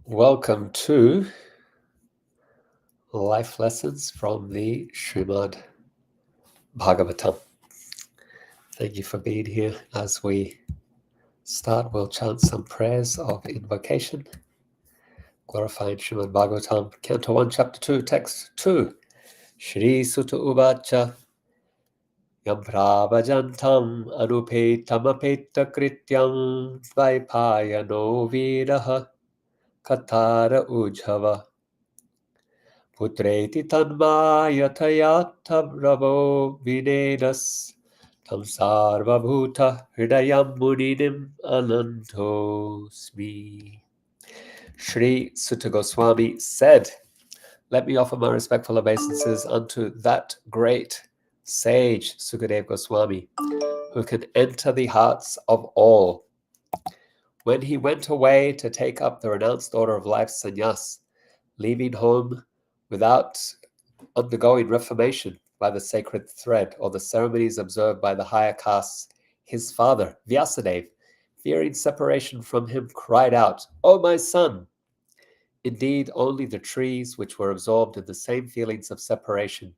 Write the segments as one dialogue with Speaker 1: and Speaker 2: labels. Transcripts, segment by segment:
Speaker 1: Welcome to Life Lessons from the Srimad Bhagavatam. Thank you for being here. As we start, we'll chant some prayers of invocation, glorifying Srimad Bhagavatam, Canto 1, Chapter 2, Text 2. Shri Sutta Uvacha Yam Prabhajantam Anupetamapeta Krityam Vaipayano Viraha Katara Ujhava Putreti tanmayatayattam ravo videdas tam sarva bhuta hridayam muninim anantosmi. Sri Sutta Goswami said, "Let me offer my respectful obeisances unto that great sage Sukadeva Goswami, who can enter the hearts of all. When he went away to take up the renounced order of life sannyas, leaving home without undergoing reformation by the sacred thread or the ceremonies observed by the higher castes, his father, Vyasadeva, fearing separation from him, cried out, 'O my son!' Indeed, only the trees which were absorbed in the same feelings of separation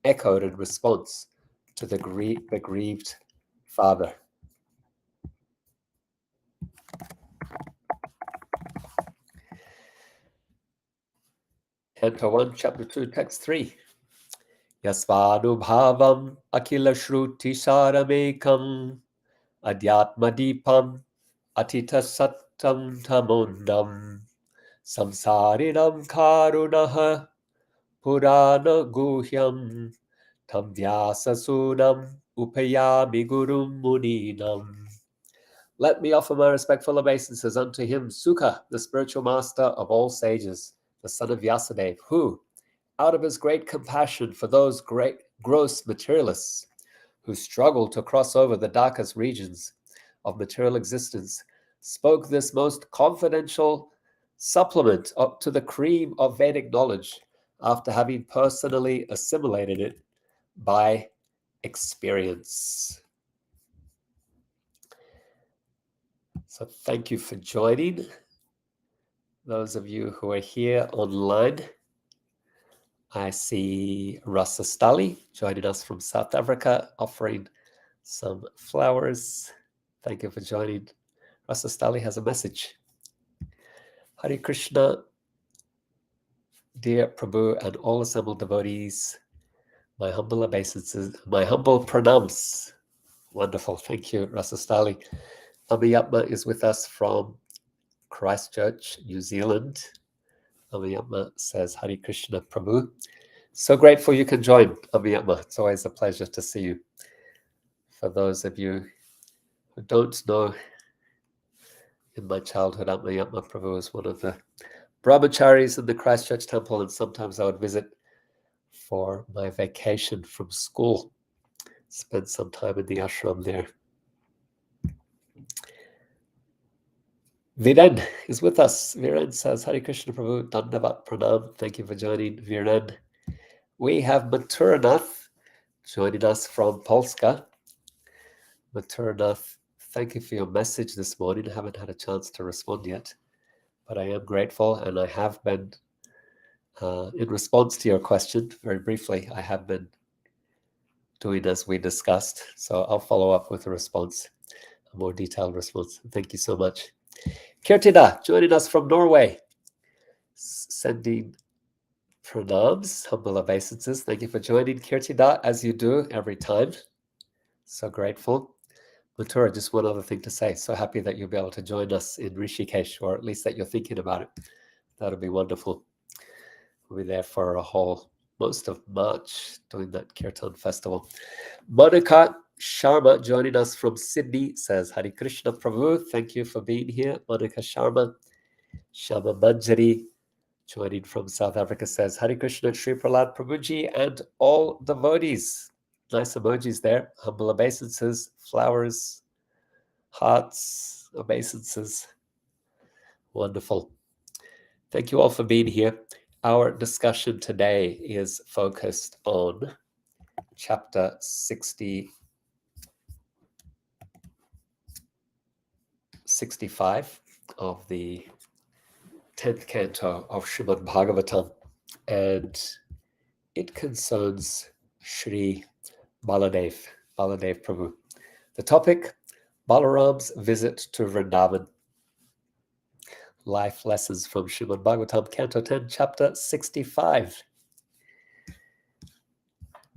Speaker 1: echoed in response to the grieved father." Canto 1, Chapter 2, Text 3. Yasvadubhavam akila shruti saramekam adhyatmadipam atita sattam tamondam samsarinam karunaha purana guhyam tam vyasasunam upayami gurum muninam. Let me offer my respectful obeisances unto him, Sukha, the spiritual master of all sages, the son of Vyasadeva, who, out of his great compassion for those great gross materialists who struggle to cross over the darkest regions of material existence, spoke this most confidential supplement to the cream of Vedic knowledge after having personally assimilated it by experience. So thank you for joining. Those of you who are here online, I see Rasa Stali joining us from South Africa, offering some flowers. Thank you for joining. Rasa Stali has a message. Hare Krishna, dear Prabhu and all assembled devotees, my humble obeisances, my humble pranams. Wonderful. Thank you, Rasa Stali. Amiyatma is with us from Christchurch, New Zealand. Amiyatma says, Hare Krishna, Prabhu. So grateful you can join, Amiyatma. It's always a pleasure to see you. For those of you who don't know, in my childhood, Amiyatma Prabhu was one of the brahmacharis in the Christchurch temple, and sometimes I would visit for my vacation from school. Spend some time in the ashram there. Viren is with us. Viren says, Hare Krishna Prabhu, Dandavat Pranam. Thank you for joining, Viren. We have Maturanath joining us from Polska. Maturanath, thank you for your message this morning. I haven't had a chance to respond yet, but I am grateful, and I have been, in response to your question, very briefly, I have been doing as we discussed. So I'll follow up with a response, a more detailed response. Thank you so much. Kirtida, joining us from Norway, sending pranams, humble obeisances. Thank you for joining, Kirtida, as you do every time. So grateful. Mathura, just one other thing to say. So happy that you'll be able to join us in Rishikesh, or at least that you're thinking about it. That'll be wonderful. We'll be there for most of March doing that Kirtan festival. Monica Sharma joining us from Sydney says, Hare Krishna Prabhu, thank you for being here. Monica Sharma. Shama Manjari joining from South Africa says, Hare Krishna Sri Prahlad Prabhuji and all devotees. Nice emojis there. Humble obeisances, flowers, hearts, obeisances. Wonderful. Thank you all for being here. Our discussion today is focused on chapter 65 of the 10th canto of Srimad Bhagavatam, and it concerns Shri Baladev Prabhu. The topic, Balarāma's visit to Vṛndāvana. Life lessons from Srimad Bhagavatam, Canto 10, Chapter 65.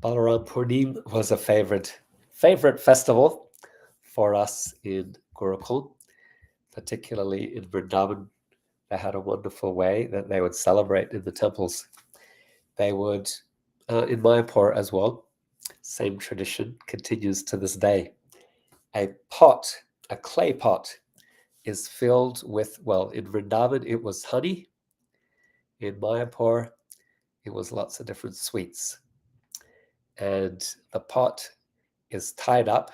Speaker 1: Balarāma Purnima was a favorite festival for us in Gurukul, particularly in Vṛndāvana. They had a wonderful way that they would celebrate in the temples. They would, in Mayapur as well, same tradition continues to this day. A clay pot, is filled with, well, in Vṛndāvana it was honey. In Mayapur, it was lots of different sweets. And the pot is tied up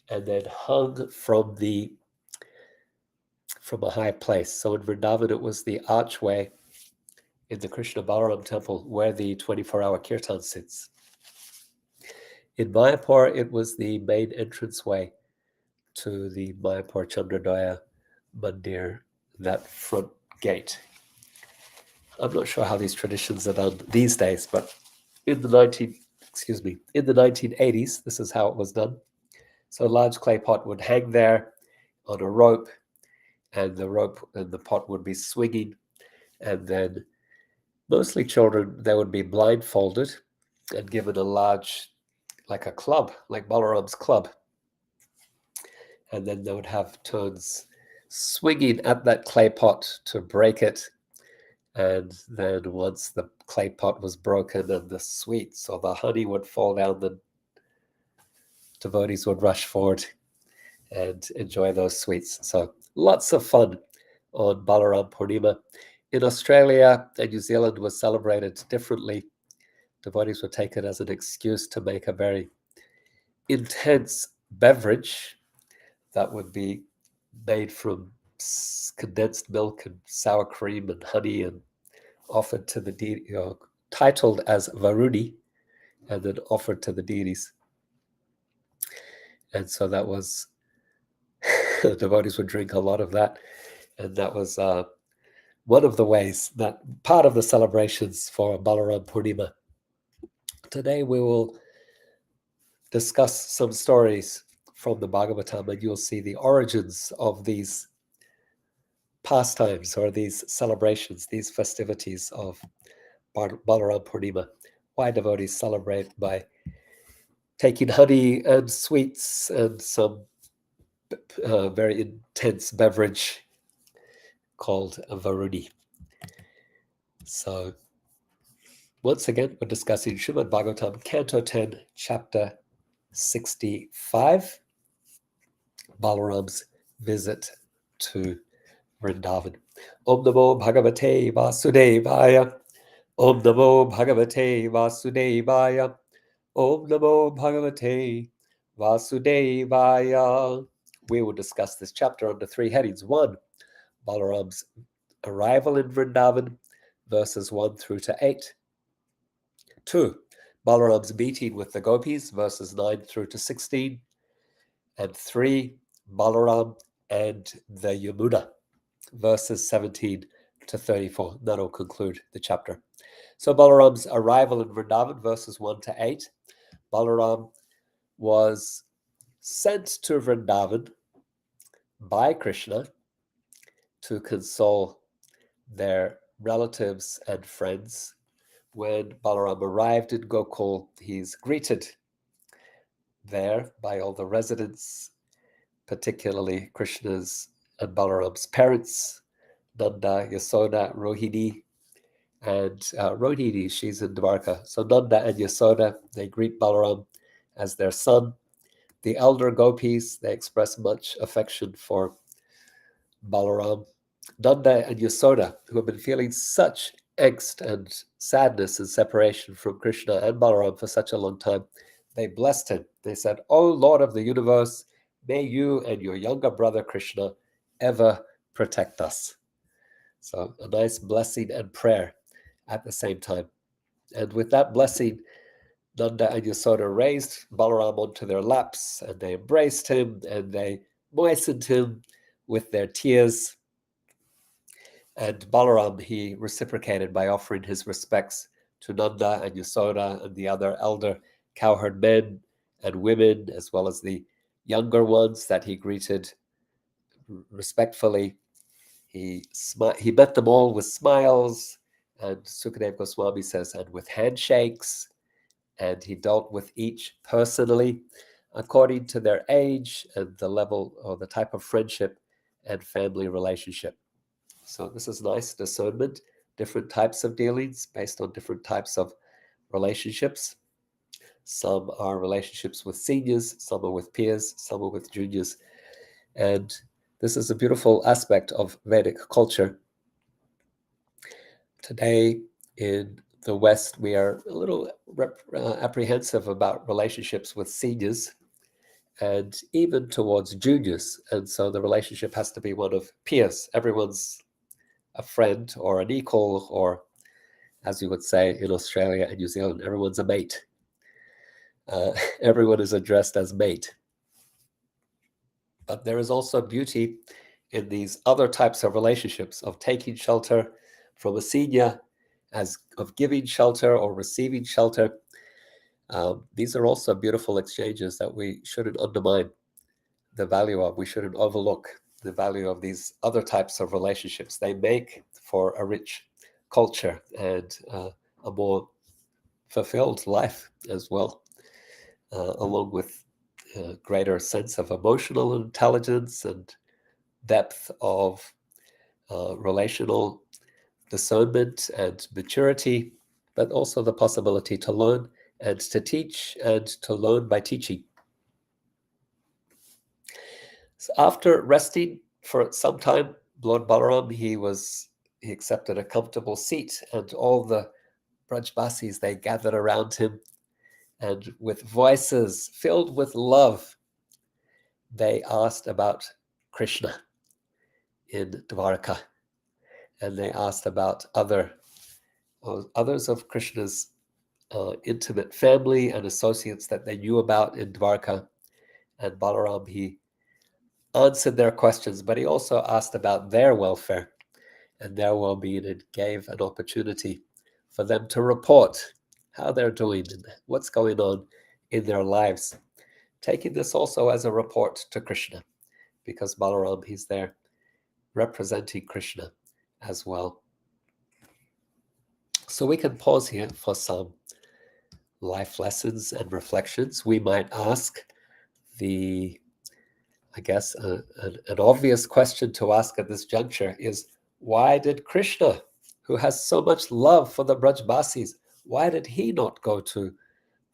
Speaker 1: and then hung from a high place. So in Vṛndāvana, it was the archway in the Kṛṣṇa Balarāma temple where the 24-hour kirtan sits. In Mayapur, it was the main entranceway to the Mayapur Chandrodaya Mandir, that front gate. I'm not sure how these traditions are done these days, but in the 1980s, this is how it was done. So a large clay pot would hang there on a rope, and the pot would be swinging, and then mostly children, they would be blindfolded and given a large, like a club, like Balarāma's club, and then they would have turns swinging at that clay pot to break it. And then once the clay pot was broken and the sweets or the honey would fall down, the devotees would rush forward and enjoy those sweets. So lots of fun on Balarāma Purnima. In Australia and New Zealand was celebrated differently. Devotees would take it as an excuse to make a very intense beverage that would be made from condensed milk and sour cream and honey, and offered to the deity, titled as Varuni, and then offered to the deities. And so that was, the devotees would drink a lot of that. And that was one of the ways, that part of the celebrations for Balarāma Purnima. Today we will discuss some stories from the Bhagavatam, and you'll see the origins of these pastimes or these celebrations, these festivities of Balarāma Purnima. Why devotees celebrate by taking honey and sweets and some very intense beverage called a Varuni. So once again, we're discussing Srimad Bhagavatam, Canto 10, Chapter 65, Balarāma's visit to Vṛndāvana. Om Namo Bhagavate Vasudevaya. Om Namo Bhagavate Vasudevaya. Om Namo Bhagavate Vasudevaya. We will discuss this chapter under three headings. 1, Balarāma's arrival in Vṛndāvana, verses 1 through to 8. 2, Balarāma's meeting with the gopis, verses 9 through to 16. And 3, Balarāma and the Yamuna, verses 17 to 34. That will conclude the chapter. So Balarāma's arrival in Vṛndāvana, verses 1 to 8. Balarāma was sent to Vṛndāvana by Kṛṣṇa to console their relatives and friends. When Balarāma arrived in Gokula, he's greeted there by all the residents, particularly Krishna's and Balarāma's parents, Nanda, Yasoda, Rohini, and Rohini, she's in Dwarka. So Nanda and Yasoda, they greet Balarāma as their son. The elder gopis, they express much affection for Balarāma. Nanda and Yasoda, who have been feeling such angst and sadness and separation from Kṛṣṇa and Balarāma for such a long time, they blessed him. They said, "O Lord of the universe, may you and your younger brother Kṛṣṇa ever protect us." So a nice blessing and prayer at the same time. And with that blessing, Nanda and Yasoda raised Balarāma onto their laps, and they embraced him, and they moistened him with their tears. And Balarāma, he reciprocated by offering his respects to Nanda and Yasoda and the other elder cowherd men and women, as well as the younger ones that he greeted respectfully. He met them all with smiles, and Sukadeva Goswami says, and with handshakes, and he dealt with each personally according to their age and the level or the type of friendship and family relationship. So this is nice discernment, different types of dealings based on different types of relationships. Some are relationships with seniors, some are with peers, some are with juniors. And this is a beautiful aspect of Vedic culture. Today in the West, we are a little apprehensive about relationships with seniors and even towards juniors. And so the relationship has to be one of peers. Everyone's a friend or an equal, or as you would say in Australia and New Zealand, everyone's a mate. Everyone is addressed as mate. But there is also beauty in these other types of relationships, of taking shelter from a senior, as of giving shelter or receiving shelter. These are also beautiful exchanges that we shouldn't undermine the value of. We shouldn't overlook the value of these other types of relationships. They make for a rich culture and a more fulfilled life as well, along with a greater sense of emotional intelligence and depth of relational discernment and maturity, but also the possibility to learn and to teach and to learn by teaching. So after resting for some time, Lord Balarāma, he accepted a comfortable seat, and all the Brajbasis, they gathered around him, and with voices filled with love, they asked about Krishna in Dwarka, and they asked about others of Krishna's intimate family and associates that they knew about in Dwarka. And Balarāma, he answered their questions, but he also asked about their welfare and their well-being, and gave an opportunity for them to report how they're doing and what's going on in their lives, taking this also as a report to Krishna, because Balarāma, he's there representing Krishna as well. So we can pause here for some life lessons and reflections. We might ask an obvious question to ask at this juncture is, why did Krishna, who has so much love for the Brajbasis, why did he not go to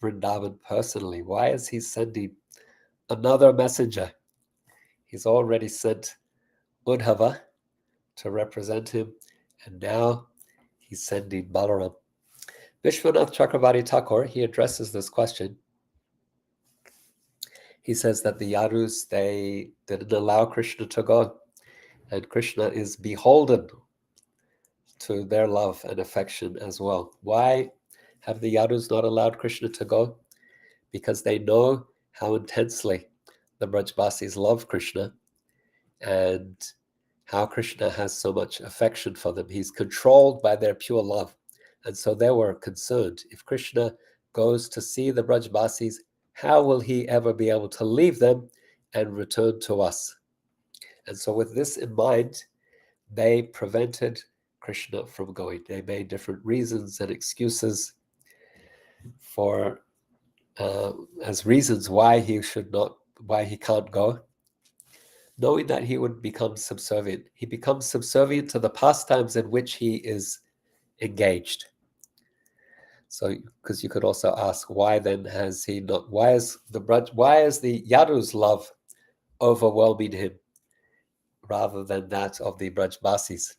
Speaker 1: Vṛndavana personally? Why is he sending another messenger? He's already sent Uddhava to represent him, and now he's sending Balarāma. Viśvanātha Cakravartī Ṭhākura, he addresses this question. He says that the Yadus, they didn't allow Krishna to go, and Krishna is beholden to their love and affection as well. Why have the Yadus not allowed Krishna to go? Because they know how intensely the Brajbasis love Krishna and how Krishna has so much affection for them. He's controlled by their pure love. And so they were concerned, if Krishna goes to see the Brajbasis, how will he ever be able to leave them and return to us? And so with this in mind, they prevented Krishna from going. They made different reasons and excuses for as reasons why he can't go, knowing that he would become subservient. He becomes subservient to the pastimes in which he is engaged. So, because you could also ask, why then has he not? Why is the Yadu's love overwhelming him rather than that of the Brajbasis?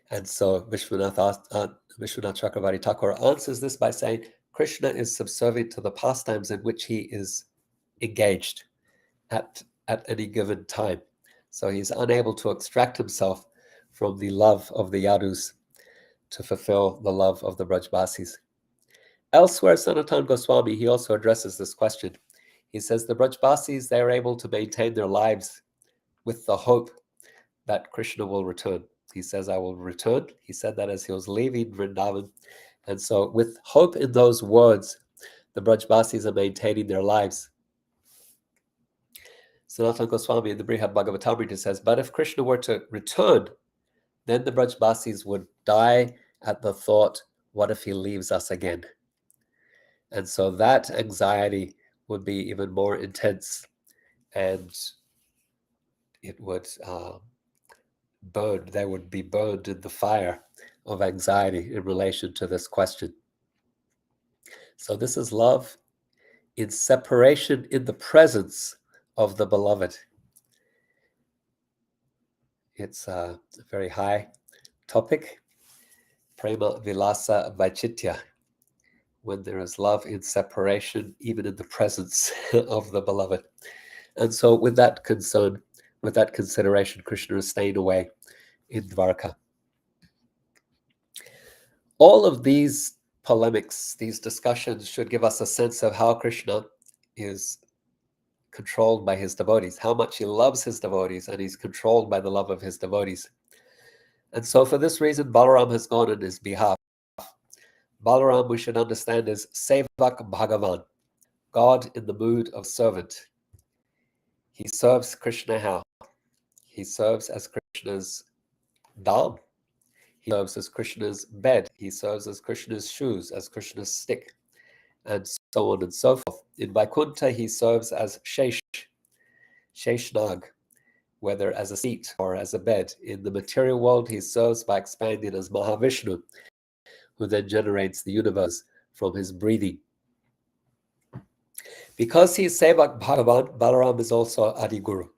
Speaker 1: And so Viśvanātha Cakravartī Ṭhākura answers this by saying, Krishna is subservient to the pastimes in which he is engaged at any given time. So he's unable to extract himself from the love of the Yadus to fulfill the love of the Brajbasis. Elsewhere, Sanatana Goswami, he also addresses this question. He says the Brajbasis, they are able to maintain their lives with the hope that Krishna will return. He says, I will return. He said that as he was leaving Vṛndāvana. And so with hope in those words, the Brajbasis are maintaining their lives. Sanatana Goswami in the Brihad Bhagavatamrita says, but if Krishna were to return, then the Brajbasis would die at the thought, what if he leaves us again? And so that anxiety would be even more intense, and it would burn. They would be burned in the fire of anxiety in relation to this question. So this is love in separation in the presence of the beloved. It's a very high topic, prema vilasa vaichitya, when there is love in separation, even in the presence of the beloved. And so with that concern, with that consideration, Krishna is staying away in Dvarka. All of these polemics, these discussions should give us a sense of how Krishna is controlled by his devotees, how much he loves his devotees, and he's controlled by the love of his devotees. And so for this reason, Balarāma has gone on his behalf. Balarāma, we should understand, is Sevak Bhagavan, God in the mood of servant. He serves Krishna how? He serves as Krishna's dham. He serves as Krishna's bed. He serves as Krishna's shoes, as Krishna's stick, and so on and so forth. In Vaikuntha, he serves as Sheshnag, whether as a seat or as a bed. In the material world, he serves by expanding as Mahavishnu, who then generates the universe from his breathing. Because he is Sevak Bhagavan, Balarāma is also Adiguru.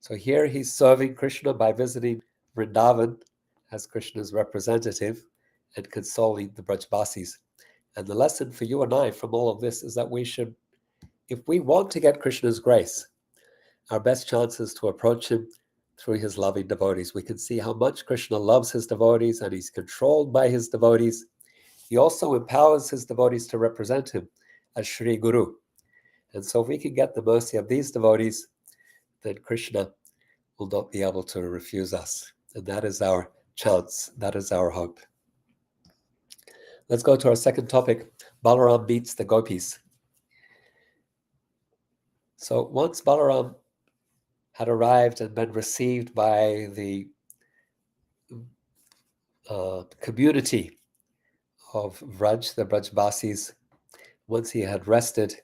Speaker 1: So here he's serving Krishna by visiting Vrndavana as Krishna's representative and consoling the Brajbasis. And the lesson for you and I from all of this is that we should, if we want to get Krishna's grace, our best chance is to approach him through his loving devotees. We can see how much Krishna loves his devotees and he's controlled by his devotees. He also empowers his devotees to represent him as Shri Guru. And so if we can get the mercy of these devotees, then Krishna will not be able to refuse us. And that is our chance. That is our hope. Let's go to our second topic. Balarāma meets the gopis. So once Balarāma had arrived and been received by the community of Vraj, the Brajbasis, once he had rested,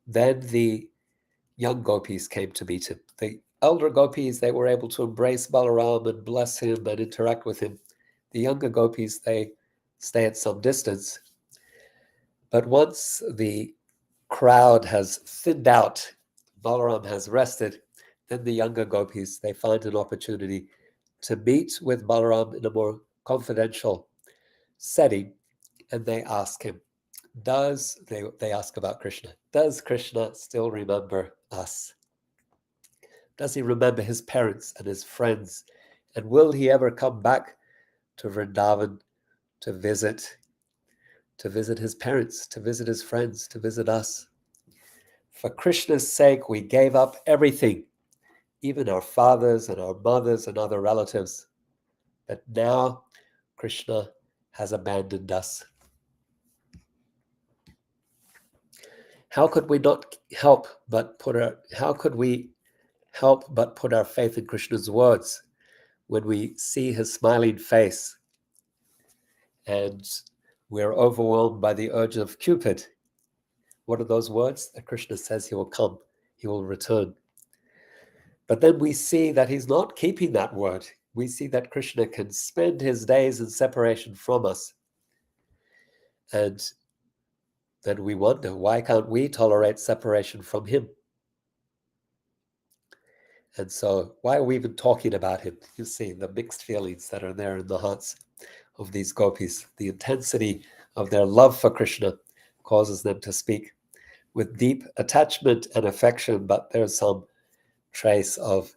Speaker 1: then the young gopis came to meet him. The elder gopis, they were able to embrace Balarāma and bless him and interact with him. The younger gopis, they stay at some distance. But once the crowd has thinned out, Balarāma has rested, then the younger gopis, they find an opportunity to meet with Balarāma in a more confidential setting, and they ask him, they ask about Krishna, does Krishna still remember us? Does he remember his parents and his friends? And will he ever come back to Vrndavana to visit his parents, to visit his friends, to visit us? For Krishna's sake, we gave up everything, even our fathers and our mothers and other relatives. But now Krishna has abandoned us. How could we help but put our faith in Krishna's words when we see his smiling face and we're overwhelmed by the urge of Cupid? What are those words? That Krishna says he will come, he will return. But then we see that he's not keeping that word. We see that Krishna can spend his days in separation from us. And then we wonder, why can't we tolerate separation from him? And so why are we even talking about him? You see the mixed feelings that are there in the hearts of these gopis. The intensity of their love for Krishna causes them to speak with deep attachment and affection, but there's some trace of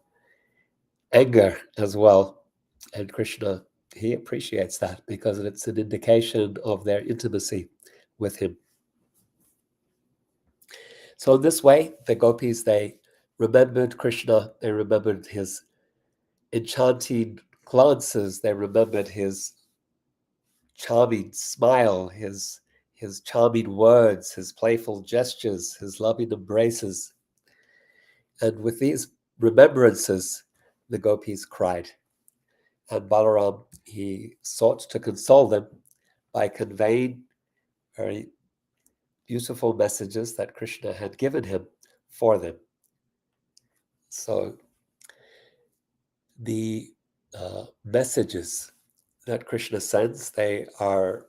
Speaker 1: anger as well. And Krishna, he appreciates that because it's an indication of their intimacy with him. So in this way, the gopis, they remembered Krishna, they remembered his enchanting glances. They remembered his charming smile, his charming words, his playful gestures, his loving embraces. And with these remembrances, the gopis cried. And Balaram, he sought to console them by conveying very beautiful messages that Krishna had given him for them. So the messages that Krishna sends, there are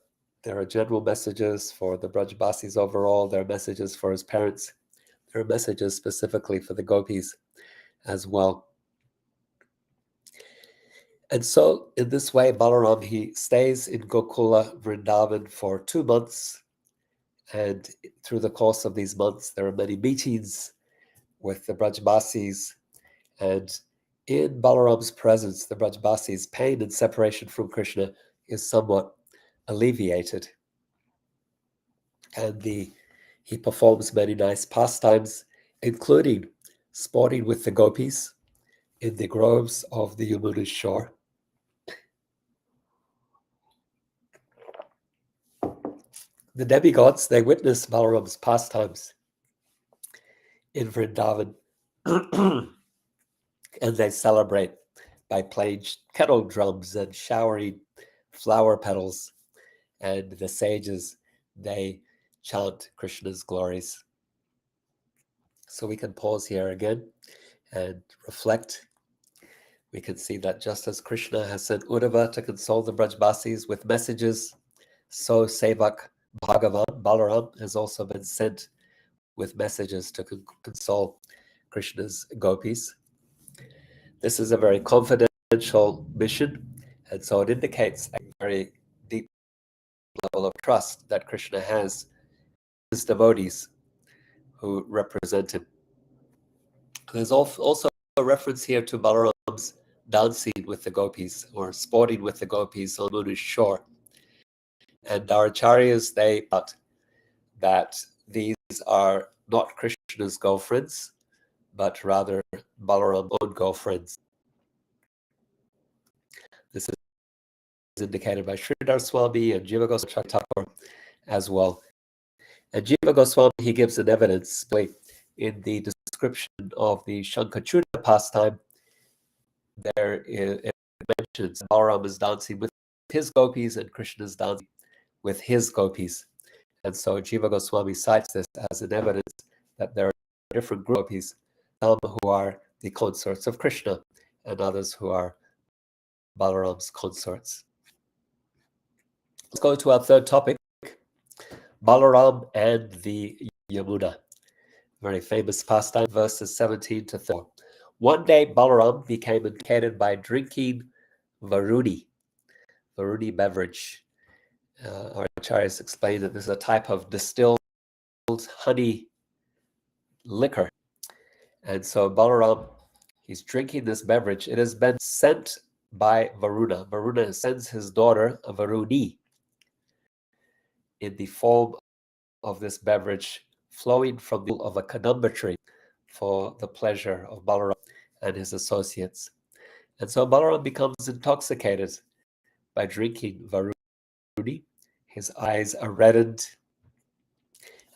Speaker 1: general messages for the Brajbasis overall, there are messages for his parents, there are messages specifically for the gopis as well. And so in this way, Balaram, he stays in Gokula, Vṛndāvana for 2 months. And through the course of these months, there are many meetings with the Brajbasis. And in Balaram's presence, the Brajbasis' pain and separation from Krishna is somewhat alleviated. And he performs many nice pastimes, including sporting with the gopis in the groves of the Yamuna's shore. The demigods, they witness Balaram's pastimes in Vṛndāvana, and they celebrate by playing kettle drums and showering flower petals. And the sages, they chant Krishna's glories. So we can pause here again and reflect. We can see that just as Krishna has sent Uddhava to console the Brajbasis with messages, so Sevak Bhagavan, Balarāma, has also been sent with messages to console Krishna's gopis. This is a very confidential mission, and so it indicates a very deep level of trust that Krishna has in his devotees who represent him. There's also a reference here to Balaram's dancing with the gopis or sporting with the gopis on Yamuna's shore. And our acharyas, they thought that these are not Krishna's girlfriends, but rather Balaram's own girlfriends. This is indicated by Sridhar Swami and Jiva Goswami Thakur as well. And Jiva Goswami, he gives an evidence in the description of the Shankachuda pastime. There it mentions Balaram is dancing with his gopis and Krishna is dancing with his gopis. And so Jiva Goswami cites this as an evidence that there are different gopis, some who are the consorts of Krishna and others who are Balaram's consorts. Let's go to our third topic, Balaram and the Yamuna. Very famous pastime, verses 17 to 30. One day Balaram became intoxicated by drinking Varuni beverage. Our acharyas explain that this is a type of distilled honey liquor. And so Balaram, he's drinking this beverage. It has been sent by Varuna. Varuna sends his daughter, Varuni, in the form of this beverage flowing from the of a kadamba tree for the pleasure of Balaram and his associates. And so Balaram becomes intoxicated by drinking Varuni. His eyes are reddened,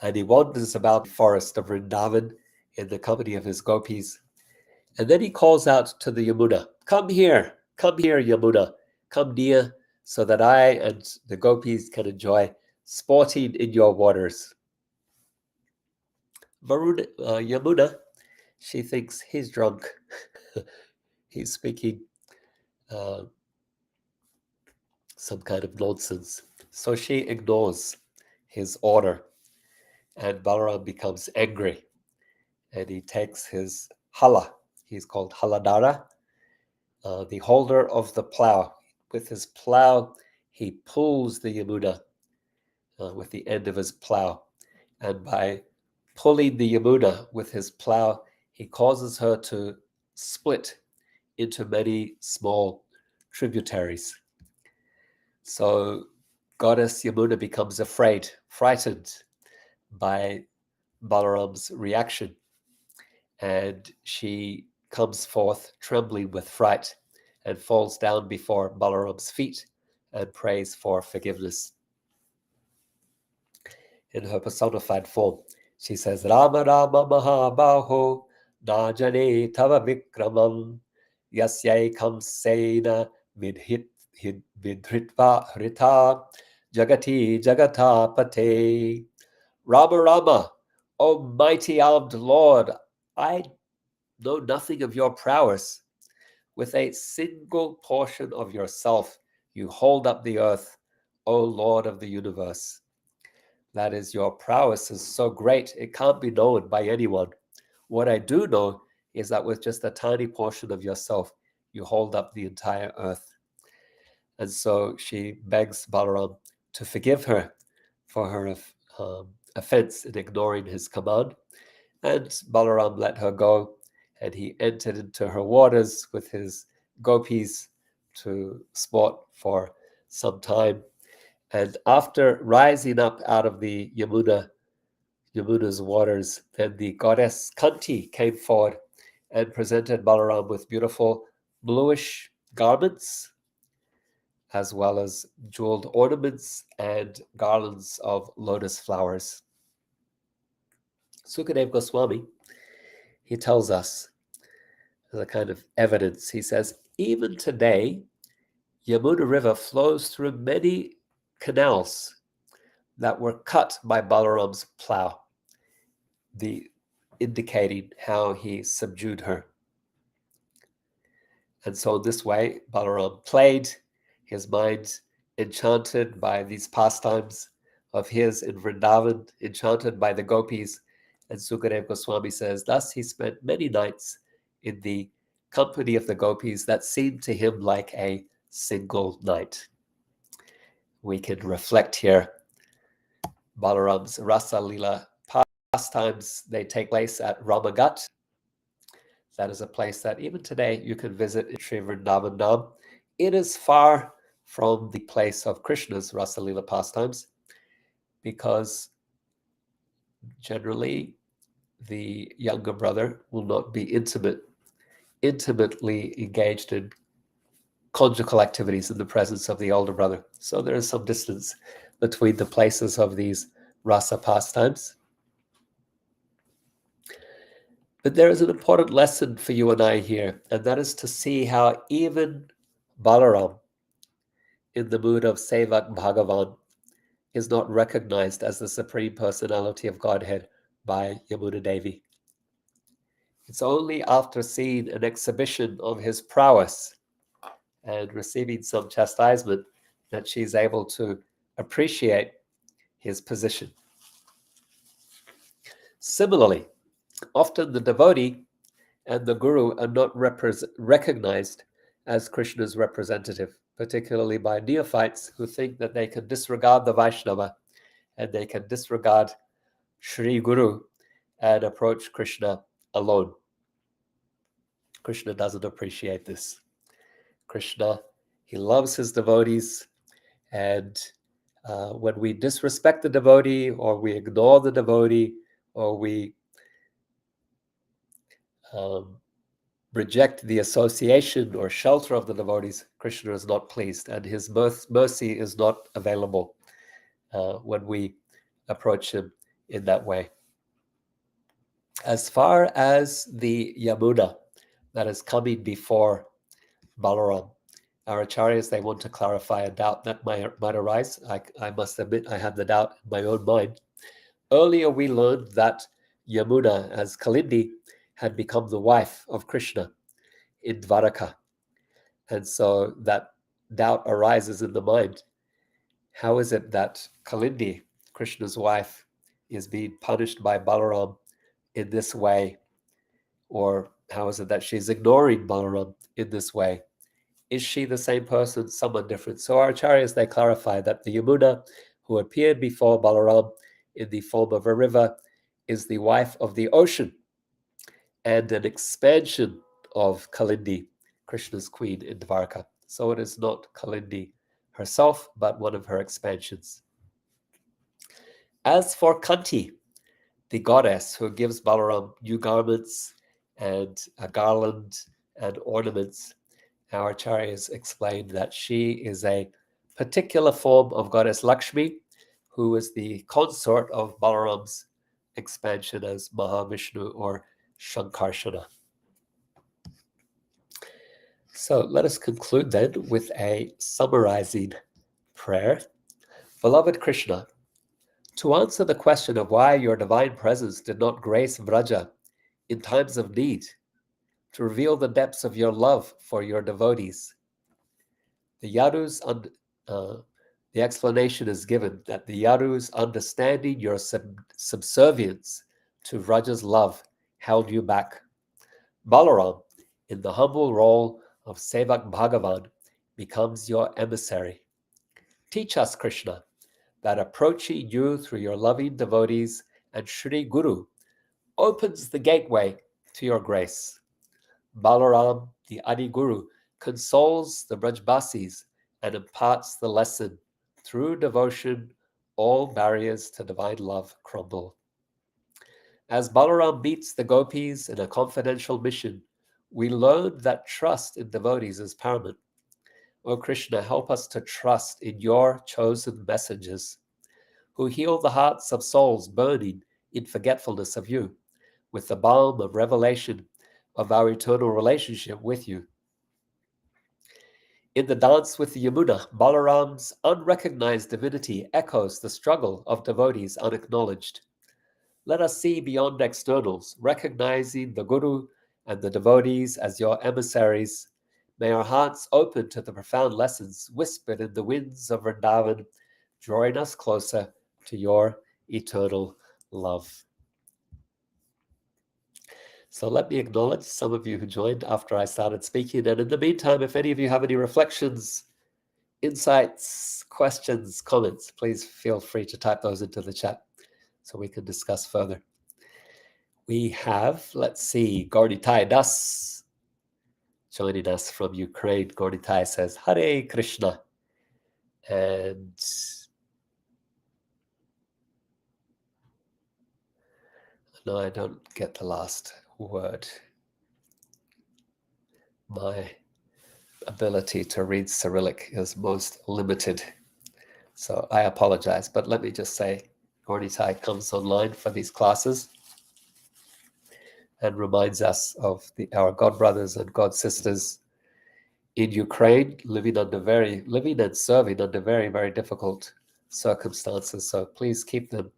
Speaker 1: and he wanders about the forest of Vrndavana in the company of his gopis. And then he calls out to the Yamuna, come here, Yamuna, come near, so that I and the gopis can enjoy sporting in your waters. Yamuna, she thinks he's drunk. He's speaking some kind of nonsense. So she ignores his order, and Balaram becomes angry, and he takes his hala. He's called Haladara, the holder of the plow. With his plow, he pulls the Yamuna with the end of his plow, and by pulling the Yamuna with his plow, he causes her to split into many small tributaries. So goddess Yamuna becomes frightened by Balaram's reaction, and she comes forth trembling with fright and falls down before Balarāma's feet and prays for forgiveness. In her personified form, she says, Rama Rama Mahabaho Najane Tava Vikramam Yasyai Sena Vidhritva Hrita Jagati Jagata Pate. Rama Rama, O mighty armed Lord, I know nothing of your prowess. With a single portion of yourself, you hold up the earth, O Lord of the universe. That is, your prowess is so great, it can't be known by anyone. What I do know is that with just a tiny portion of yourself, you hold up the entire earth. And so she begs Balaram to forgive her for her offense in ignoring his command. And Balaram let her go, and he entered into her waters with his gopis to sport for some time. And after rising up out of the Yamuna's waters, then the goddess Kanti came forward and presented Balaram with beautiful bluish garments, as well as jeweled ornaments and garlands of lotus flowers. Sukadeva Goswami, he tells us, as a kind of evidence, he says, even today, Yamuna River flows through many canals that were cut by Balaram's plow, indicating how he subdued her. And so in this way, Balaram played, his mind enchanted by these pastimes of his in Vṛndavana, enchanted by the gopis. And Sukadeva Goswami says, thus he spent many nights in the company of the gopis that seemed to him like a single night. We can reflect here Balaram's Rasa Lila pastimes. They take place at Ramagat. That is a place that even today you can visit in Sri Vrndavana. It is far from the place of Krishna's Rasa Lila pastimes because generally the younger brother will not be intimately engaged in conjugal activities in the presence of the older brother. So there is some distance between the places of these rasa pastimes. But there is an important lesson for you and I here, and that is to see how even Balaram, in the mood of Sevak Bhagavan, is not recognized as the Supreme Personality of Godhead by Yamuna Devi. It's only after seeing an exhibition of his prowess and receiving some chastisement that she's able to appreciate his position. Similarly, often the devotee and the guru are not recognized as Krishna's representative, particularly by neophytes who think that they can disregard the Vaishnava and they can disregard Shri Guru and approach Krishna alone. Krishna doesn't appreciate this. Krishna, he loves his devotees, and when we disrespect the devotee or we ignore the devotee or we reject the association or shelter of the devotees, Krishna is not pleased, and his mercy is not available when we approach him in that way. As far as the Yamuna that is coming before Balaram, our acharyas, they want to clarify a doubt that might arise. I must admit I had the doubt in my own mind. Earlier we learned that Yamuna, as Kalindi, had become the wife of Krishna in Dvaraka. And so that doubt arises in the mind. How is it that Kalindi, Krishna's wife, is being punished by Balaram in this way? Or how is it that she's ignoring Balaram in this way? Is she the same person, someone different? So our acharyas, they clarify that the Yamuna, who appeared before Balaram in the form of a river, is the wife of the ocean and an expansion of Kalindi, Krishna's queen in Dvaraka. So it is not Kalindi herself, but one of her expansions. As for Kanti, the goddess who gives Balaram new garments and a garland and ornaments, our acharyas explained that she is a particular form of goddess Lakshmi, who is the consort of Balarāma's expansion as Mahavishnu or Shankarshana. So let us conclude then with a summarizing prayer. Beloved Krishna, to answer the question of why your divine presence did not grace Vraja in times of need, to reveal the depths of your love for your devotees, the explanation is given that the Yadus, understanding your subservience to Vraja's love, held you back. Balarāma, in the humble role of Sevak Bhagavan, becomes your emissary. Teach us, Krishna, that approaching you through your loving devotees and Shri Guru opens the gateway to your grace. Balarāma, the Adi Guru, consoles the Brajbasis and imparts the lesson. Through devotion, all barriers to divine love crumble. As Balarāma meets the gopis in a confidential mission, we learn that trust in devotees is paramount. O Krishna, help us to trust in your chosen messengers who heal the hearts of souls burning in forgetfulness of you with the balm of revelation of our eternal relationship with you. In the dance with the Yamuna, Balarāma's unrecognized divinity echoes the struggle of devotees unacknowledged. Let us see beyond externals, recognizing the Guru and the devotees as your emissaries. May our hearts open to the profound lessons whispered in the winds of Vrndavana, drawing us closer to your eternal love. So let me acknowledge some of you who joined after I started speaking. And in the meantime, if any of you have any reflections, insights, questions, comments, please feel free to type those into the chat so we can discuss further. We have, let's see, Gorditai Das joining us from Ukraine. Gorditai says, Hare Krishna. And no, I don't get the last word. My ability to read Cyrillic is most limited, so I apologize. But let me just say, Gorditai comes online for these classes and reminds us of our God brothers and God sisters in Ukraine, living and serving under very, very difficult circumstances. So please keep them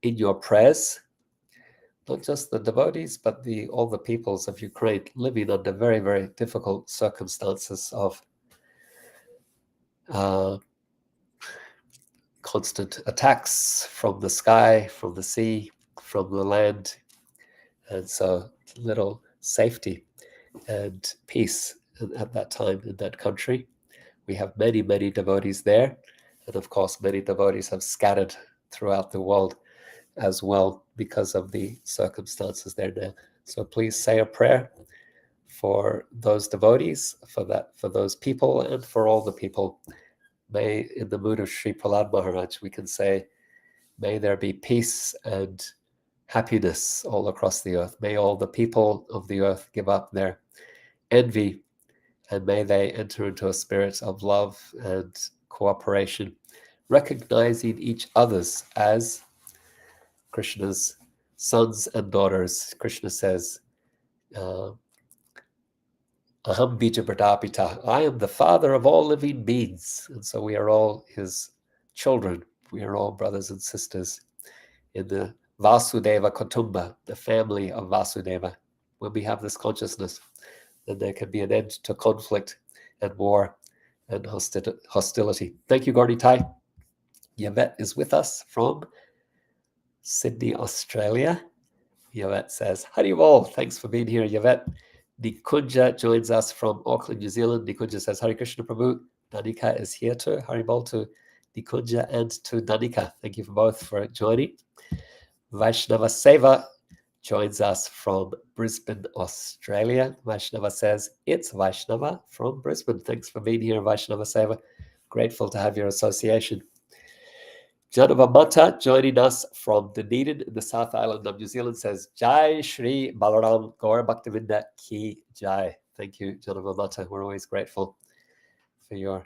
Speaker 1: in your prayers. Not just the devotees, but all the peoples of Ukraine living under very, very difficult circumstances of constant attacks from the sky, from the sea, from the land, and so little safety and peace at that time in that country. We have many, many devotees there, and of course many devotees have scattered throughout the world as well because of the circumstances there now. So please say a prayer for those devotees, for those people, and for all the people. May, in the mood of Sri Prahlad Maharaj, we can say, may there be peace and happiness all across the earth. May all the people of the earth give up their envy, and may they enter into a spirit of love and cooperation, recognizing each other's as Krishna's sons and daughters. Krishna says, Aham bija pradapita. I am the father of all living beings. And so we are all his children. We are all brothers and sisters in the Vasudeva Kutumba, the family of Vasudeva. When we have this consciousness, then there can be an end to conflict and war and hostility. Thank you, Gorditai. Yvette is with us from Sydney, Australia. Yvette says, Haribol, thanks for being here, Yvette. Nikunja joins us from Auckland, New Zealand. Nikunja says, Hare Krishna Prabhu. Danika is here too. Haribol to Nikunja and to Danika. Thank you both for joining. Vaishnava Seva joins us from Brisbane, Australia. Vaishnava says, it's Vaishnava from Brisbane. Thanks for being here, Vaishnava Seva. Grateful to have your association. Janava Mata joining us from Dunedin in the South Island of New Zealand says, Jai Shri Balarāma Gaur Bhaktivinda Ki Jai. Thank you, Janava Mata. We're always grateful for your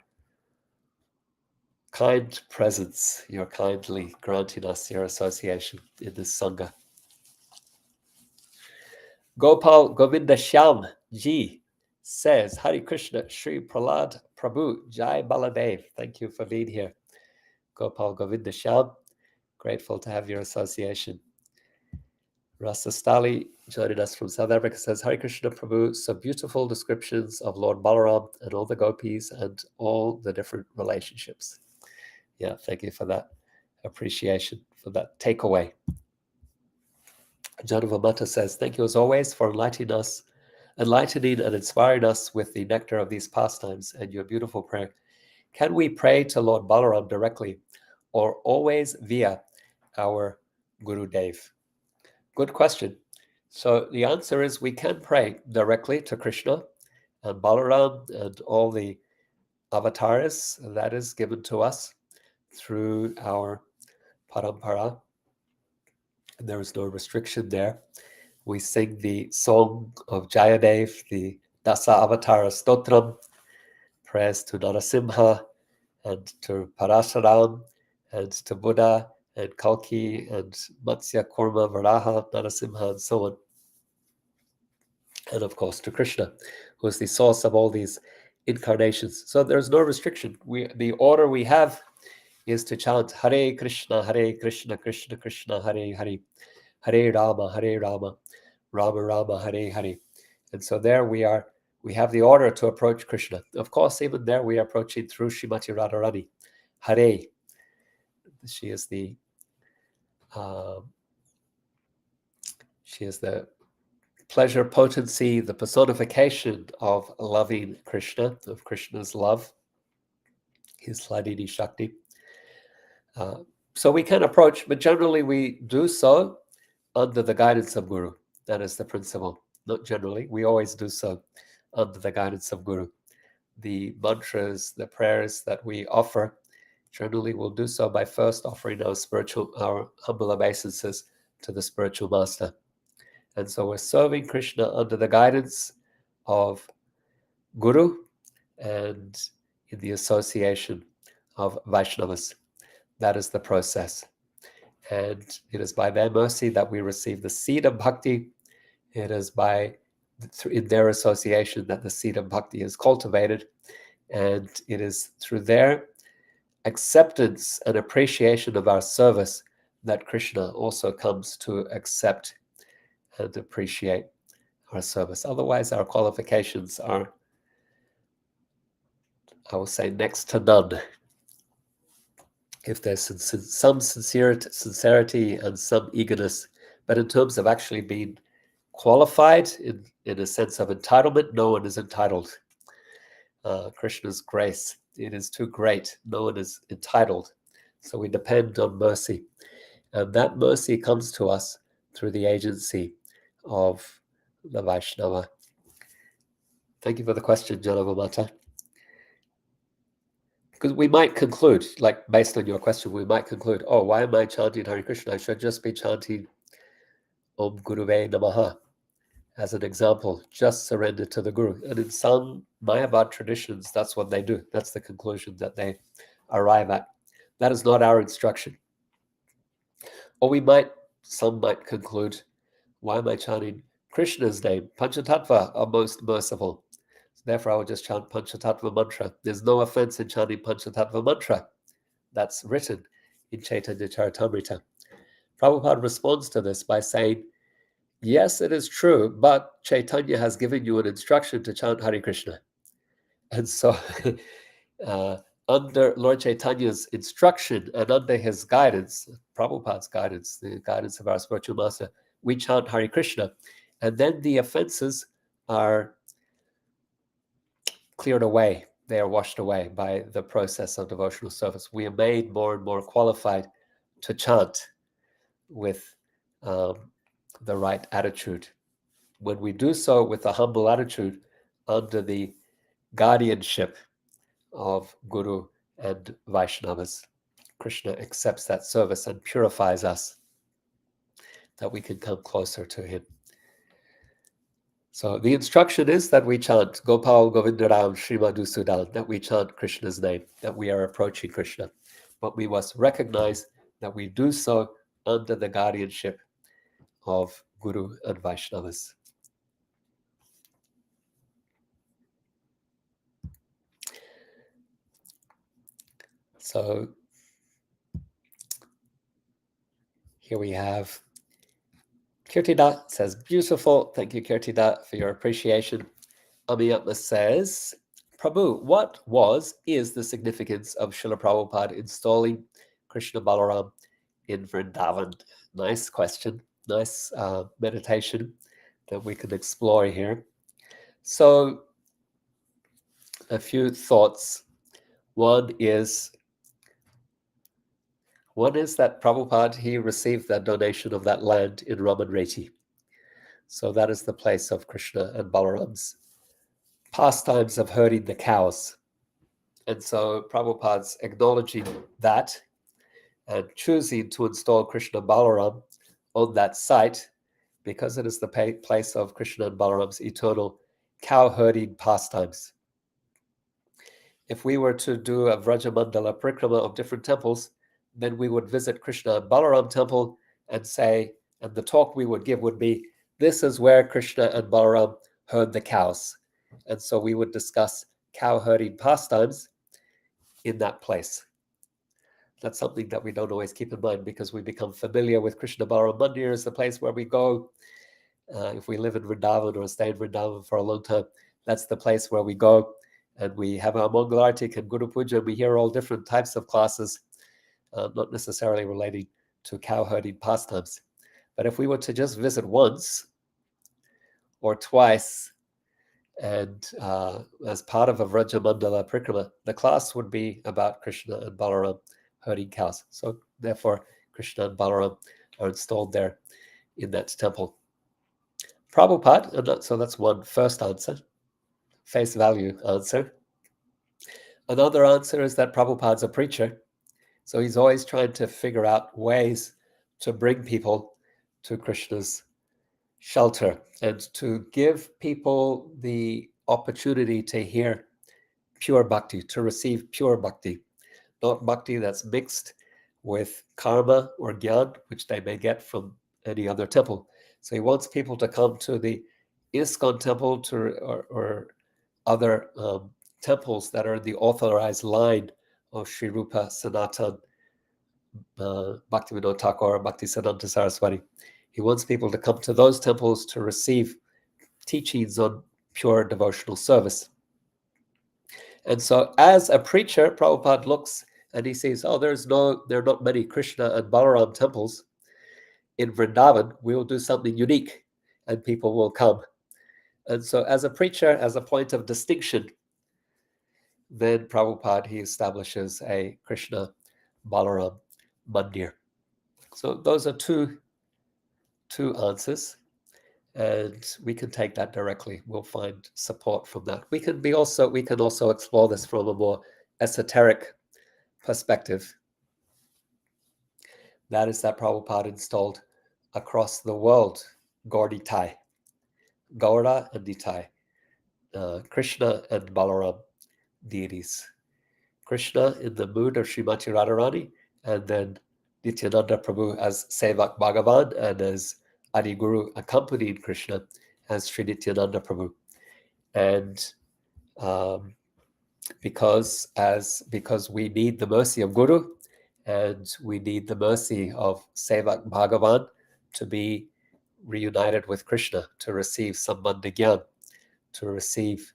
Speaker 1: kind presence, your kindly granting us your association in this Sangha. Gopal Govinda Shyam Ji says, Hare Krishna, Sri Prahlad Prabhu, Jai Baladev. Thank you for being here. Gopal Govinda Shyam, grateful to have your association. Rasa Stali, joining us from South Africa, says, Hare Krishna Prabhu, so beautiful descriptions of Lord Balarāma and all the gopis and all the different relationships. Yeah, thank you for that appreciation, for that takeaway. Janava Mata says, thank you as always for enlightening and inspiring us with the nectar of these pastimes and your beautiful prayer. Can we pray to Lord Balarāma directly or always via our Guru Dev? Good question. So the answer is we can pray directly to Krishna and Balarāma and all the avatars that is given to us through our parampara. There is no restriction there. We sing the song of Jayadev, the Dasa Avatara Stotram, prayers to Narasimha and to Parashuram and to Buddha and Kalki and Matsya, Kurma, Varaha, Narasimha, and so on. And of course to Krishna, who is the source of all these incarnations. So there's no restriction. The order we have is to chant Hare Krishna, Krishna Krishna, Hare Hare, Hare Rama, Rama Rama, Hare Hare. And so there we have the order to approach Krishna. Of course, even there we are approaching through Srimati Radharani. Hare. She is the pleasure potency, the personification of loving Krishna, of Krishna's love, his Hladini Shakti. So we can approach, but generally we do so under the guidance of Guru. That is the principle. Not generally, we always do so under the guidance of Guru. The mantras, the prayers that we offer, generally we'll do so by first offering our humble obeisances to the spiritual master. And so we're serving Krishna under the guidance of Guru and in the association of Vaishnavas. That is the process. And it is by their mercy that we receive the seed of bhakti. It is in their association that the seed of bhakti is cultivated. And it is through their acceptance and appreciation of our service that Krishna also comes to accept and appreciate our service. Otherwise, our qualifications are, I will say, next to none. If there's some sincerity and some eagerness, but in terms of actually being qualified in a sense of entitlement, no one is entitled. Krishna's grace, it is too great. No one is entitled. So we depend on mercy. And that mercy comes to us through the agency of the Vaishnava. Thank you for the question, Janava Mata. Because we might conclude, like based on your question, we might conclude, oh, why am I chanting Hare Krishna? I should just be chanting Om Guruve Namaha. As an example, just surrender to the Guru. And in some Mayavad traditions, that's what they do. That's the conclusion that they arrive at. That is not our instruction. Or some might conclude, why am I chanting Krishna's name? Panchatattva are most merciful. Therefore, I will just chant Panchatattva mantra. There's no offense in chanting Panchatattva mantra. That's written in Chaitanya Charitamrita. Prabhupada responds to this by saying, yes, it is true, but Chaitanya has given you an instruction to chant Hare Krishna. And so under Lord Chaitanya's instruction and under his guidance, Prabhupada's guidance, the guidance of our spiritual master, we chant Hare Krishna. And then the offenses are cleared away. They are washed away by the process of devotional service. We are made more and more qualified to chant with the right attitude. When we do so with a humble attitude under the guardianship of Guru and Vaishnavas, Krishna accepts that service and purifies us that we can come closer to him. So the instruction is that we chant Gopal Govindaram Shri Madhusudan, that we chant Krishna's name, that we are approaching Krishna. But we must recognize that we do so under the guardianship of Guru and Vaishnavas. So here we have Kirtida says, beautiful. Thank you, Kirtida, for your appreciation. Amiyatma says, Prabhu, what is the significance of Srila Prabhupada installing Krishna Balaram in Vṛndāvana? Nice question. Nice meditation that we can explore here. So, a few thoughts. One is that Prabhupada, he received that donation of that land in Ramanreti. So that is the place of Krishna and Balaram's pastimes of herding the cows. And so Prabhupada's acknowledging that and choosing to install Krishna Balaram on that site because it is the place of Krishna and Balaram's eternal cow herding pastimes. If we were to do a Vraja Mandala Parikrama of different temples, then we would visit Krishna and Balaram temple and say, and the talk we would give would be, this is where Krishna and Balaram herd the cows. And so we would discuss cow herding pastimes in that place. That's something that we don't always keep in mind because we become familiar with Krishna Balaram Mandir as the place where we go. If we live in Vrndavana or stay in Vrndavana for a long time, that's the place where we go. And we have our Mangalartik and Guru Puja. We hear all different types of classes, not necessarily relating to cow herding pastimes. But if we were to just visit once or twice, and as part of a Vraja Mandala Parikrama, the class would be about Krishna and Balaram herding cows. So therefore, Krishna and Balaram are installed there in that temple. Prabhupada, so that's one first answer, face value answer. Another answer is that Prabhupada's a preacher. So he's always trying to figure out ways to bring people to Krishna's shelter and to give people the opportunity to hear pure bhakti, to receive pure bhakti, not bhakti that's mixed with karma or gyan, which they may get from any other temple. So he wants people to come to the ISKCON temple or other temples that are in the authorized line of Sri Rupa Sanatan Bhaktivinoda Thakur, Bhaktisiddhanta Saraswati. He wants people to come to those temples to receive teachings on pure devotional service. And so as a preacher, Prabhupada looks and he says, oh, there are not many Krishna and Balaram temples in Vṛndāvana. We'll do something unique and people will come. And so as a preacher, as a point of distinction, then Prabhupada, he establishes a Krishna Balaram Mandir. So those are two answers, and we can take that directly. We'll find support from that. We can also explore this from a more esoteric perspective. That is that Prabhupada installed across the world Gaura and Nitai, Krishna and Balaram deities. Krishna in the mood of Srimati Radharani, and then Nityananda Prabhu as Sevak Bhagavan, and as Adi Guru accompanied Krishna as Sri Nityananda Prabhu. And because we need the mercy of Guru, and we need the mercy of Sevak Bhagavan to be reunited with Krishna, to receive Sambandha Gyan, to receive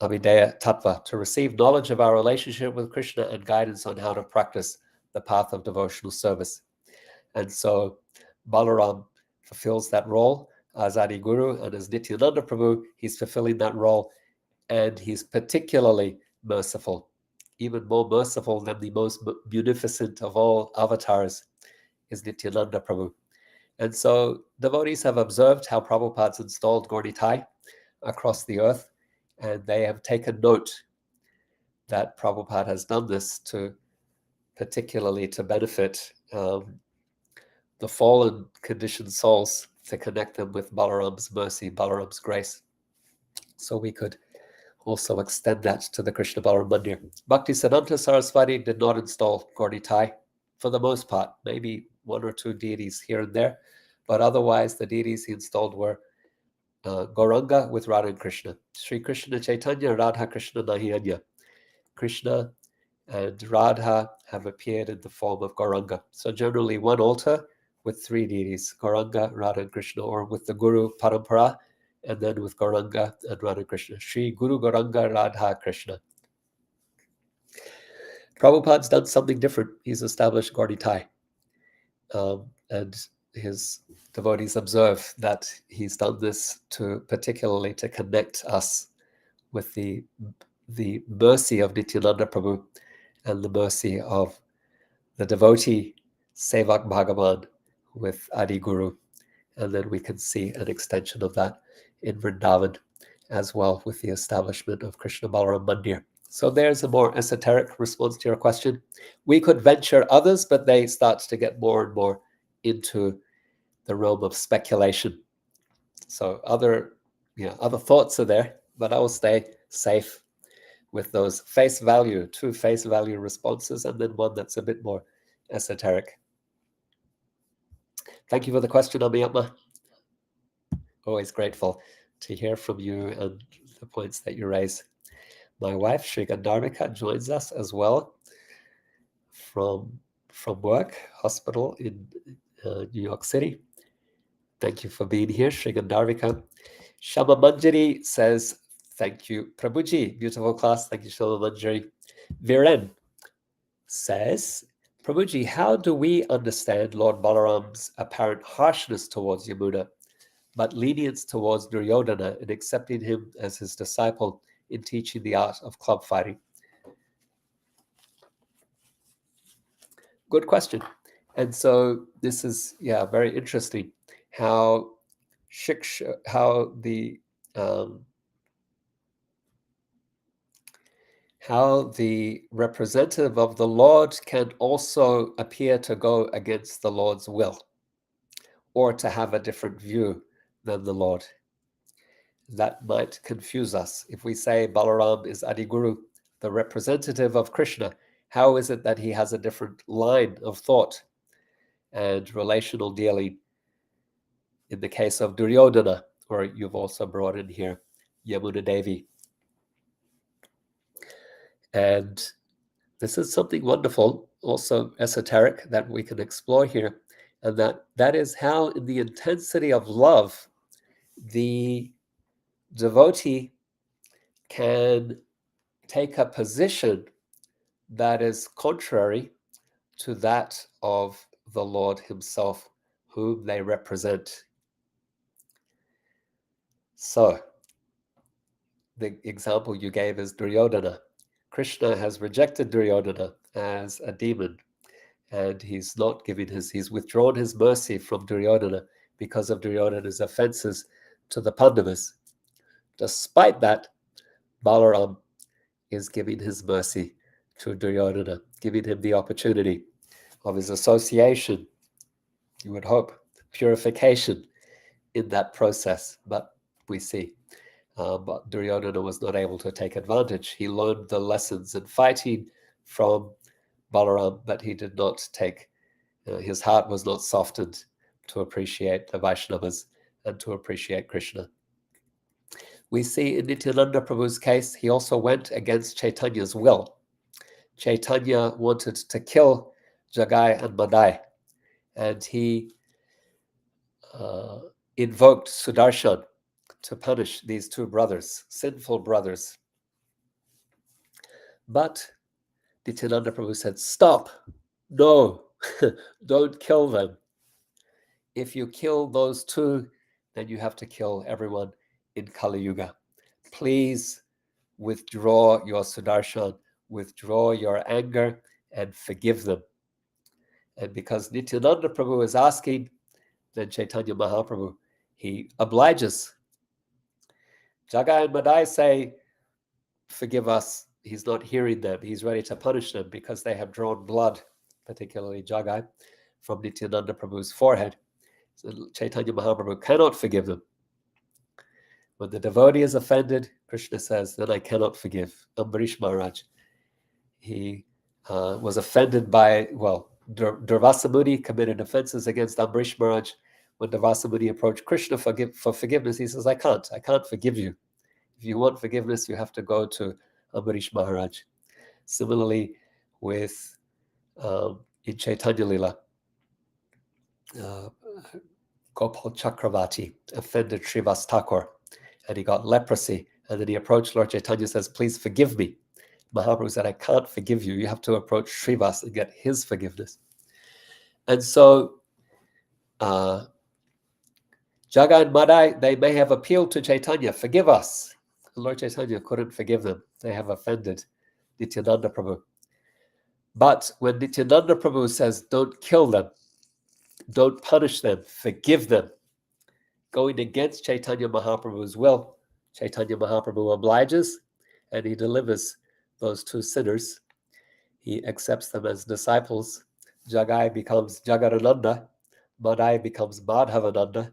Speaker 1: Abhideya Tattva, to receive knowledge of our relationship with Krishna and guidance on how to practice the path of devotional service. And so Balaram fulfills that role as Adi Guru, and as Nityananda Prabhu, he's fulfilling that role, and he's particularly merciful, even more merciful than the most munificent of all avatars is Nityananda Prabhu. And so devotees have observed how Prabhupada's installed Gaura across the earth, and they have taken note that Prabhupada has done this particularly to benefit the fallen conditioned souls to connect them with Balarāma's mercy, Balarāma's grace. So we could also extend that to the Krishna Balarama Mandir. Bhaktisiddhanta Saraswati did not install Gaudi Thai for the most part, maybe one or two deities here and there, but otherwise the deities he installed were Gauranga with Radha and Krishna. Sri Krishna Chaitanya, Radha Krishna Nahiyanya. Krishna and Radha have appeared in the form of Gauranga. So generally one altar with three deities, Gauranga, Radha and Krishna, or with the Guru Parampara, and then with Gauranga and Radha Krishna. Sri Guru Gauranga Radha Krishna. Prabhupada's done something different. He's established Gaudi Thai. And his devotees observe that he's done this particularly to connect us with the mercy of Nityananda Prabhu and the mercy of the devotee Sevak Bhagavan with Adi Guru. And then we can see an extension of that in Vṛndāvana as well with the establishment of Krishna Balarama Mandir. So there's a more esoteric response to your question. We could venture others, but they start to get more and more into the realm of speculation. So other thoughts are there, but I will stay safe with those two face value responses, and then one that's a bit more esoteric. Thank you for the question, Amiyama. Always grateful to hear from you and the points that you raise. My wife, Sri Gandharvika, joins us as well from work, hospital in New York City. Thank you for being here, Sri Gandharvika. Shama Manjari says, thank you, Prabhuji. Beautiful class. Thank you, Shama Manjari. Viren says, Prabhuji, how do we understand Lord Balarama's apparent harshness towards Yamuna, but lenience towards Duryodhana in accepting him as his disciple in teaching the art of club fighting? Good question. And so this is, very interesting how the representative of the Lord can also appear to go against the Lord's will or to have a different view than the Lord. That might confuse us. If we say Balaram is Adiguru, the representative of Krishna, how is it that he has a different line of thought and relational dealing in the case of Duryodhana, or you've also brought in here Yamuna Devi? And this is something wonderful, also esoteric, that we can explore here, and that is how in the intensity of love, the devotee can take a position that is contrary to that of the Lord himself, whom they represent. So, the example you gave is Duryodhana. Krishna has rejected Duryodhana as a demon, and he's withdrawn his mercy from Duryodhana because of Duryodhana's offenses to the Pandavas. Despite that, Balaram is giving his mercy to Duryodhana, giving him the opportunity of his association, you would hope, purification in that process. But we see, but Duryodhana was not able to take advantage. He learned the lessons in fighting from Balaram, but he did not take, his heart was not softened to appreciate the Vaishnavas and to appreciate Krishna. We see in Nityananda Prabhu's case, he also went against Chaitanya's will. Chaitanya wanted to kill Jagai and Madai, and he invoked Sudarshan to punish these two brothers, sinful brothers. But Nityananda Prabhu said, stop, no, don't kill them. If you kill those two, then you have to kill everyone in Kali Yuga. Please withdraw your Sudarshan, withdraw your anger, and forgive them. And because Nityananda Prabhu is asking, then Chaitanya Mahaprabhu, he obliges. Jagai and Madai say, forgive us. He's not hearing them. He's ready to punish them because they have drawn blood, particularly Jagai, from Nityananda Prabhu's forehead. So Chaitanya Mahaprabhu cannot forgive them. When the devotee is offended, Krishna says, then I cannot forgive. Ambarish Maharaj, he was offended by, Durvasa Muni committed offenses against Ambarish Maharaj. When Durvasa Muni approached Krishna for forgiveness, he says, I can't forgive you. If you want forgiveness, you have to go to Ambarish Maharaj. Similarly, with in Chaitanya Lila, Gopal Chakravarti offended Srivas Thakur, and he got leprosy. And then he approached Lord Chaitanya and says, please forgive me. Mahaprabhu said, I can't forgive you. You have to approach Srivas and get his forgiveness. And so Jaga and Madai, they may have appealed to Chaitanya, forgive us. And Lord Chaitanya couldn't forgive them. They have offended Nityananda Prabhu. But when Nityananda Prabhu says, don't kill them, don't punish them, forgive them, going against Chaitanya Mahaprabhu's will, Chaitanya Mahaprabhu obliges and he delivers those two sinners. He accepts them as disciples. Jagai becomes Jagarananda, Madai becomes Madhavananda,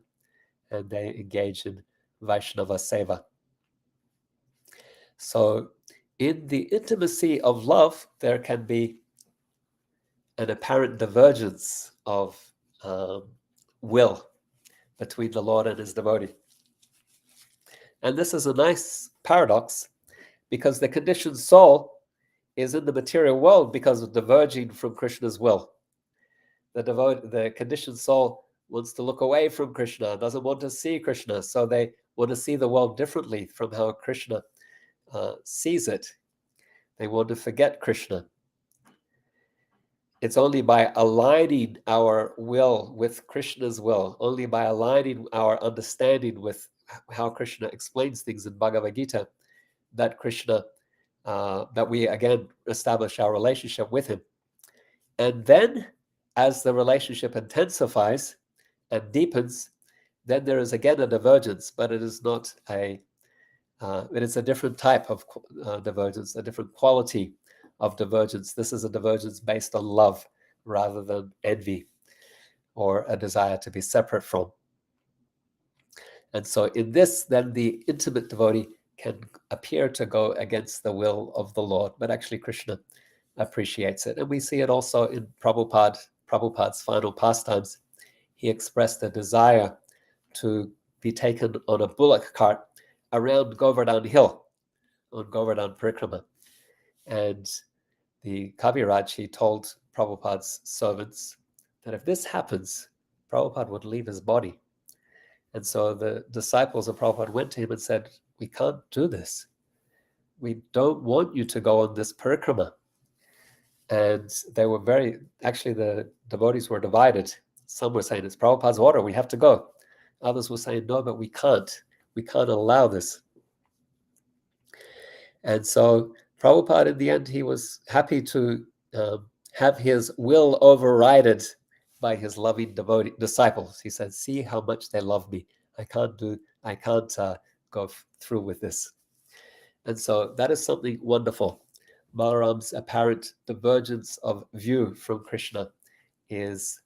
Speaker 1: and they engage in Vaishnava Seva. So in the intimacy of love, there can be an apparent divergence of will between the Lord and his devotee. And this is a nice paradox, because the conditioned soul is in the material world because of diverging from Krishna's will. The conditioned soul wants to look away from Krishna, doesn't want to see Krishna, so they want to see the world differently from how Krishna sees it. They want to forget Krishna. It's only by aligning our will with Krishna's will, only by aligning our understanding with how Krishna explains things in Bhagavad Gita, that Krishna, that we again establish our relationship with him. And then, as the relationship intensifies and deepens, then there is again a divergence, but it is not it is a different type of divergence, a different quality of divergence. This is a divergence based on love rather than envy or a desire to be separate from. And so in this, then the intimate devotee can appear to go against the will of the Lord, but actually Krishna appreciates it. And we see it also in Prabhupada's final pastimes. He expressed a desire to be taken on a bullock cart around Govardhan Hill, on Govardhan Parikrama. And the Kaviraj, he told Prabhupada's servants that if this happens, Prabhupada would leave his body. And so the disciples of Prabhupada went to him and said, we can't do this. We don't want you to go on this parikrama. And they were actually the devotees were divided. Some were saying, it's Prabhupada's order, we have to go. Others were saying, no, but we can't. We can't allow this. And so Prabhupada, in the end, he was happy to have his will overridden by his loving disciples. He said, see how much they love me. I can't go through with this. And so that is something wonderful. Balarāma's apparent divergence of view from Krishna is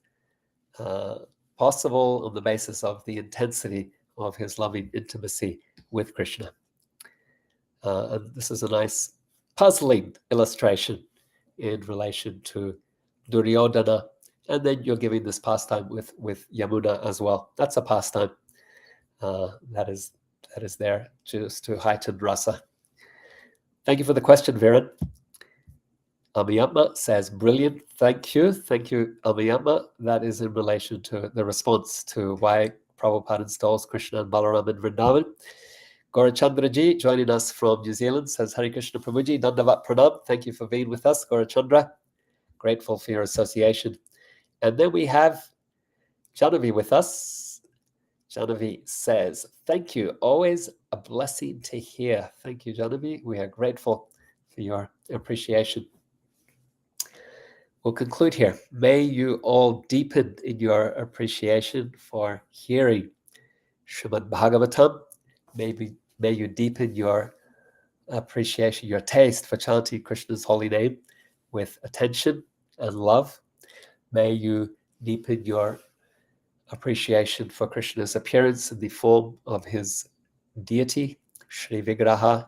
Speaker 1: possible on the basis of the intensity of his loving intimacy with Krishna. And this is a nice puzzling illustration in relation to Duryodhana. And then you're giving this pastime with Yamuna as well. That's a pastime that is there just to heighten rasa. Thank you for the question, Viren. Amayatma says, brilliant, thank you. Thank you, Amayatma. That is in relation to the response to why Prabhupada installs Krishna and Balarama in Vṛndāvana. Gaurachandraji, joining us from New Zealand, says, Hare Krishna Prabhuji, Dandavat Pranam. Thank you for being with us, Gaurachandra. Grateful for your association. And then we have Janavi with us. Janavi says, thank you. Always a blessing to hear. Thank you, Janavi. We are grateful for your appreciation. We'll conclude here. May you all deepen in your appreciation for hearing Srimad Bhagavatam. May you deepen your appreciation, your taste for chanting Krishna's holy name with attention and love. May you deepen your appreciation for Krishna's appearance in the form of his deity, Shri Vigraha,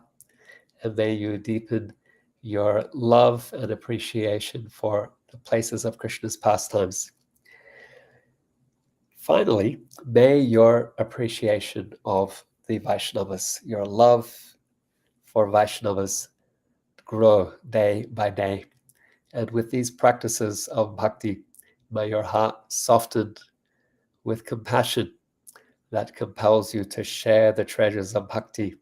Speaker 1: and may you deepen your love and appreciation for the places of Krishna's pastimes. Finally, may your appreciation of the Vaishnavas, your love for Vaishnavas, grow day by day. And with these practices of bhakti, may your heart soften with compassion that compels you to share the treasures of bhakti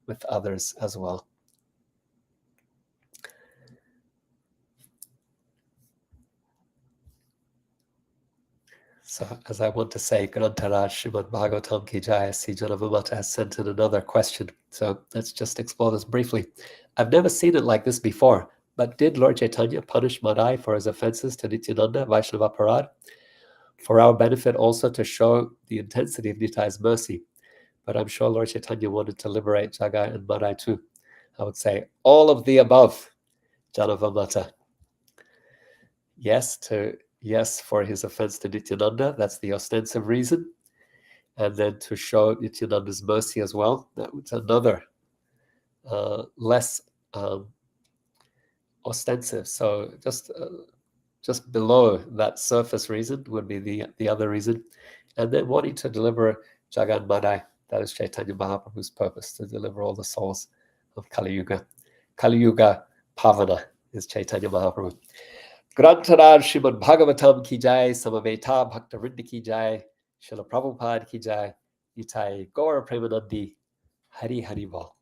Speaker 1: with others as well. So, as I want to say, Grantaraj Srimad Bhagavatam ki jai, C. Janavamata has sent in another question. So let's just explore this briefly. I've never seen it like this before, but did Lord Chaitanya punish Madai for his offenses to Nityananda, Vaishnava Parad? For our benefit also to show the intensity of Nitai's mercy. But I'm sure Lord Chaitanya wanted to liberate Jagai and Madai too. I would say all of the above, Janavamata. Yes, for his offense to Nityananda, that's the ostensive reason. And then to show Nityananda's mercy as well, that was another less ostensive. So just below that surface reason would be the other reason. And then wanting to deliver Jagan Madai, that is Chaitanya Mahaprabhu's purpose, to deliver all the souls of Kali Yuga. Kali Yuga Pavana is Chaitanya Mahaprabhu. Grantaraj Srimad Bhagavatam ki jai, Samaveta Bhakta Vrinda ki jai, Śrīla Prabhupada ki jai, Nitai Gaura Premanandi, Hari Hari Bol.